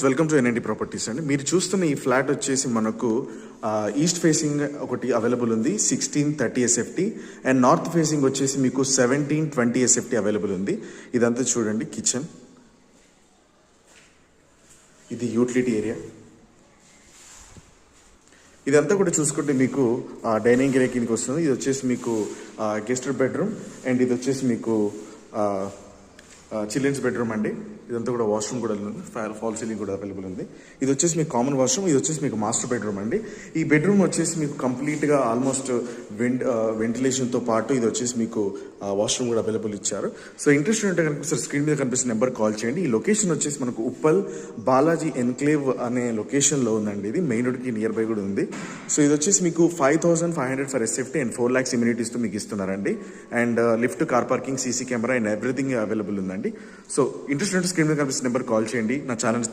Welcome to NNT properties అండి. మీరు చూస్తున్న ఈ ఫ్లాట్ వచ్చేసి మనకు ఈస్ట్ ఫేసింగ్ ఒకటి అవైలబుల్ ఉంది 1630 SFT అండ్ నార్త్ ఫేసింగ్ వచ్చేసి మీకు 1720 SFT అవైలబుల్ ఉంది. ఇదంతా చూడండి కిచెన్, ఇది యూటిలిటీ ఏరియా. ఇదంతా కూడా చూసుకుంటే మీకు డైనింగ్ ఏరియా కిందకి వస్తుంది. ఇది వచ్చేసి మీకు గెస్ట్ బెడ్రూమ్ అండ్ ఇది వచ్చేసి మీకు చిల్డ్రన్స్ బెడ్రూమ్ అండి. ఇదంతా కూడా వాష్రూమ్ కూడా ఉంది, ఫాల్ సీలింగ్ కూడా అవైలబుల్ ఉంది. ఇది వచ్చేసి మీకు కామన్ వాష్రూమ్, ఇది వచ్చేసి మీకు మాస్టర్ బెడ్రూమ్ అండి. ఈ బెడ్రూమ్ వచ్చేసి మీకు కంప్లీట్గా ఆల్మోస్ట్ వెంటిలేషన్తో పాటు ఇది వచ్చేసి మీకు వాష్రూమ్ కూడా అవైలబుల్ ఇచ్చారు. సో ఇంట్రెస్ట్ ఉంటే కనుక సార్ స్క్రీన్ మీద కనిపిస్తున్న నెంబర్ కాల్ చేయండి. ఈ లొకేషన్ వచ్చేసి మనకు ఉప్పల్ బాలాజీ ఎన్క్లేవ్ అనే లొకేషన్లో ఉందండి. ఇది మెయిన్ రోడ్కి నియర్ బై కూడా ఉంది. సో ఇది వచ్చేసి మీకు 5500 ఫర్ SFT అండ్ 4 lakhs ఇమ్యూనిటీస్తో మీకు ఇస్తున్నారండి. And lift, car parking, CC camera and everything available ఉందండి. సో ఇంట్రెస్ట్ ఉంటే స్క్రీన్ మీద కనిపిస్తున్న నెంబర్ కాల్ చేయండి. నా ఛానల్